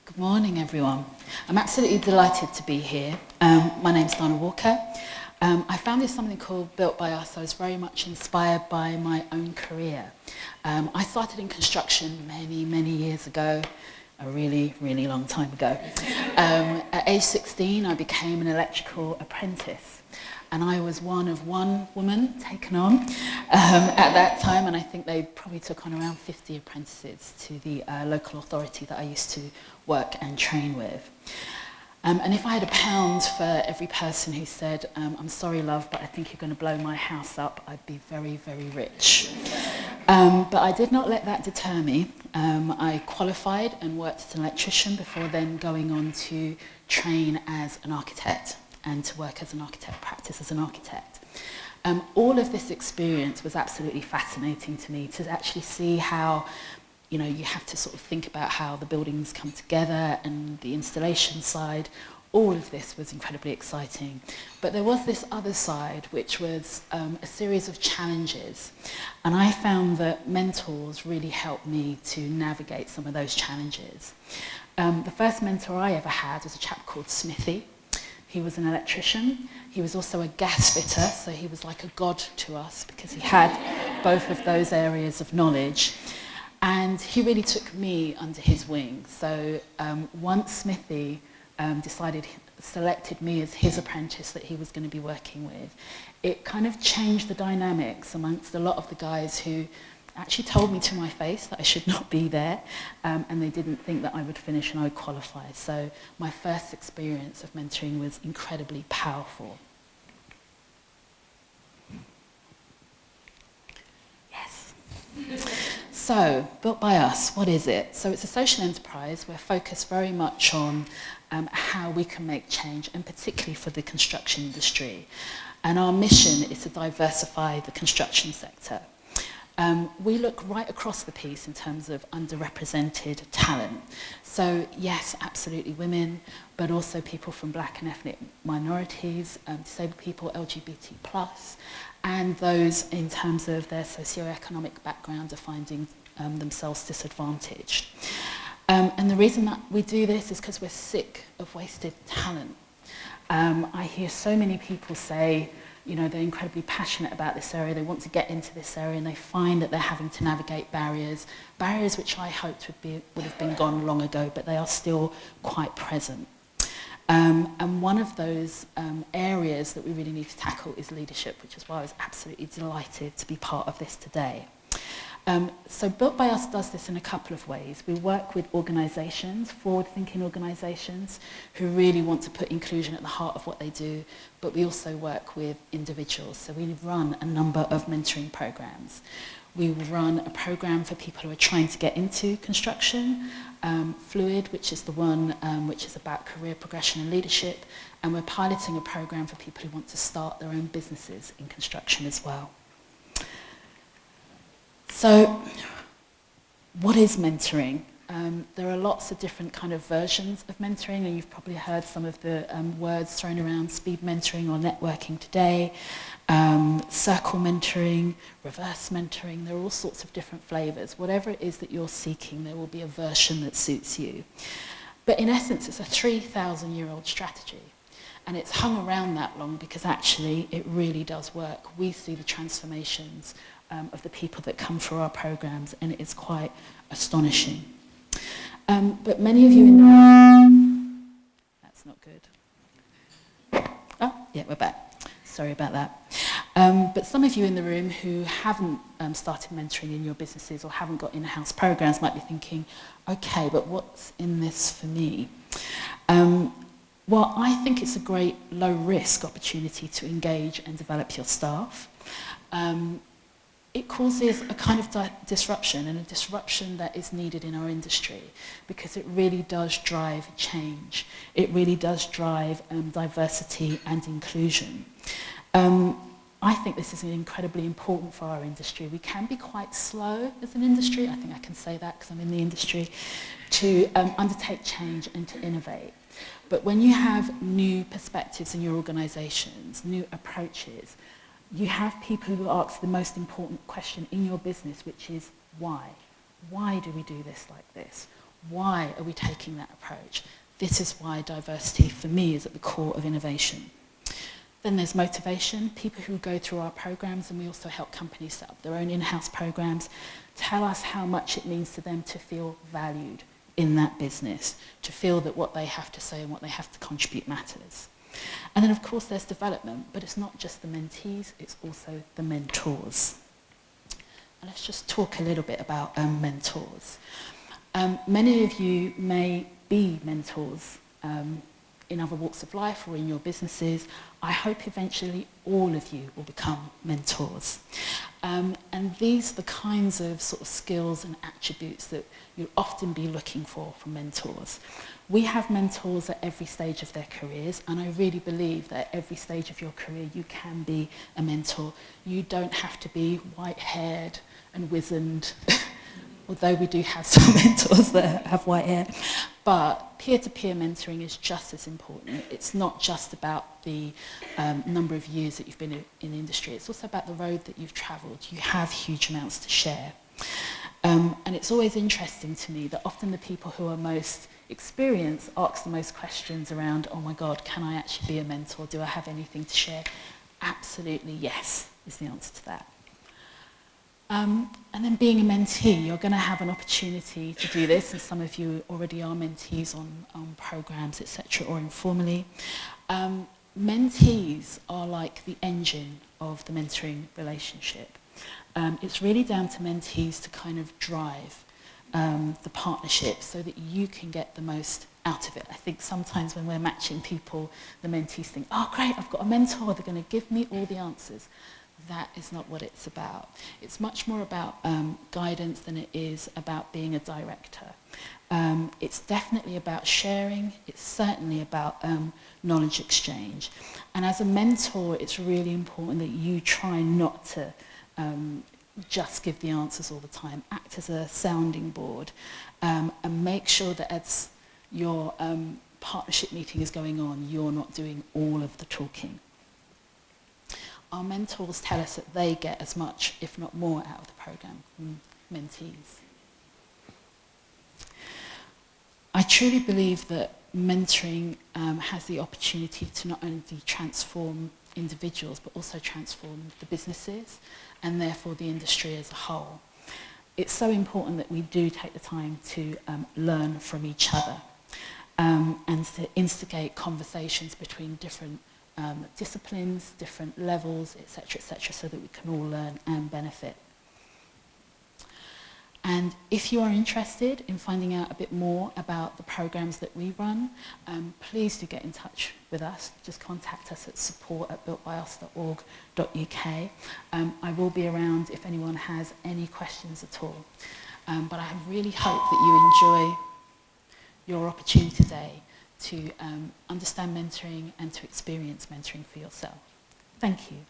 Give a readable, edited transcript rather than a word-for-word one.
Good morning, everyone. I'm absolutely delighted to be here. My name's Danna. I founded something called Built by Us. I was very much inspired by my own career. I started in construction many years ago, a really long time ago. At age 16, I became an electrical apprentice. And I was one of one woman taken on at that time, and I think they probably took on around 50 apprentices to the local authority that I used to work and train with. And if I had £1 for every person who said, I'm sorry love, but I think you're going to blow my house up, I'd be very rich. But I did not let that deter me. I qualified and worked as an electrician before then going on to train as an architect and to work as an architect, practice as an architect. All of this experience was absolutely fascinating to me, to actually see how, you have to sort of think about how the buildings come together and the installation side. All of this was incredibly exciting. But there was this other side, which was a series of challenges. And I found that mentors really helped me to navigate some of those challenges. The first mentor I ever had was a chap called Smithy. He was an electrician. He was also a gas fitter, so he was like a god to us because he had both of those areas of knowledge. And he really took me under his wing. So once Smithy selected me as his apprentice that he was going to be working with, it kind of changed the dynamics amongst a lot of the guys who actually told me to my face that I should not be there, and they didn't think that I would finish and I would qualify. So my first experience of mentoring was incredibly powerful. Yes. So, Built by Us, what is it? So it's a social enterprise. We're focused very much on how we can make change, and particularly for the construction industry. And our mission is to diversify the construction sector. We look right across the piece in terms of underrepresented talent. So yes, absolutely women, but also people from black and ethnic minorities, disabled people, LGBT+, and those in terms of their socioeconomic background are finding themselves disadvantaged. And the reason that we do this is because we're sick of wasted talent. I hear so many people say, they're incredibly passionate about this area, they want to get into this area, and they find that they're having to navigate barriers which I hoped would have been gone long ago, but they are still quite present. And one of those areas that we really need to tackle is leadership, which is why I was absolutely delighted to be part of this today. So Built by Us does this in a couple of ways. We work with organisations, forward-thinking organisations, who really want to put inclusion at the heart of what they do, but we also work with individuals. So we run a number of mentoring programmes. We run a programme for people who are trying to get into construction, Fluid, which is the one which is about career progression and leadership, and we're piloting a programme for people who want to start their own businesses in construction as well. So, what is mentoring? There are lots of different kind of versions of mentoring, and you've probably heard some of the words thrown around: speed mentoring or networking today, circle mentoring, reverse mentoring. There are all sorts of different flavours. Whatever it is that you're seeking, there will be a version that suits you. But in essence, it's a 3,000-year-old strategy. And it's hung around that long because actually it really does work. We see the transformations of the people that come through our programs, and it is quite astonishing. But many of you in the room... That's not good. Oh, yeah, we're back. Sorry about that. But some of you in the room who haven't started mentoring in your businesses or haven't got in-house programs might be thinking, okay, but what's in this for me? Well, I think it's a great low-risk opportunity to engage and develop your staff. It causes a kind of disruption, and a disruption that is needed in our industry, because it really does drive change. It really does drive diversity and inclusion. I think this is incredibly important for our industry. We can be quite slow as an industry, I think I can say that because I'm in the industry, to undertake change and to innovate. But when you have new perspectives in your organisations, new approaches, you have people who ask the most important question in your business, which is why? Why do we do this like this? Why are we taking that approach? This is why diversity, for me, is at the core of innovation. Then there's motivation. People who go through our programs, and we also help companies set up their own in-house programs, tell us how much it means to them to feel valued in that business, to feel that what they have to say and what they have to contribute matters. And then, of course, there's development, but it's not just the mentees, it's also the mentors. And let's just talk a little bit about mentors. Many of you may be mentors in other walks of life or in your businesses. I hope eventually all of you will become mentors. And these are the kinds of sort of skills and attributes that you'll often be looking for from mentors. We have mentors at every stage of their careers, and I really believe that at every stage of your career you can be a mentor. You don't have to be white-haired and wizened, although we do have some mentors that have white hair. But peer-to-peer mentoring is just as important. It's not just about the number of years that you've been in the industry. It's also about the road that you've travelled. You have huge amounts to share. And it's always interesting to me that often the people who are most experienced ask the most questions around, oh my God, can I actually be a mentor? Do I have anything to share? Absolutely yes, is the answer to that. And then being a mentee, you're going to have an opportunity to do this, and some of you already are mentees on programs, etc., or informally. Mentees are like the engine of the mentoring relationship. It's really down to mentees to kind of drive the partnership so that you can get the most out of it. I think sometimes when we're matching people, the mentees think, oh great, I've got a mentor, they're going to give me all the answers. That is not what it's about. It's much more about guidance than it is about being a director. It's definitely about sharing. It's certainly about knowledge exchange. And as a mentor, it's really important that you try not to just give the answers all the time. Act as a sounding board and make sure that as your partnership meeting is going on, you're not doing all of the talking. Our mentors tell us that they get as much, if not more, out of the programme than mentees. I truly believe that mentoring has the opportunity to not only transform individuals, but also transform the businesses and therefore the industry as a whole. It's so important that we do take the time to learn from each other and to instigate conversations between different disciplines, different levels, etc., so that we can all learn and benefit. And if you are interested in finding out a bit more about the programs that we run, please do get in touch with us. Just contact us at support@builtbyus.org.uk. I will be around if anyone has any questions at all. But I really hope that you enjoy your opportunity today to understand mentoring and to experience mentoring for yourself. Thank you.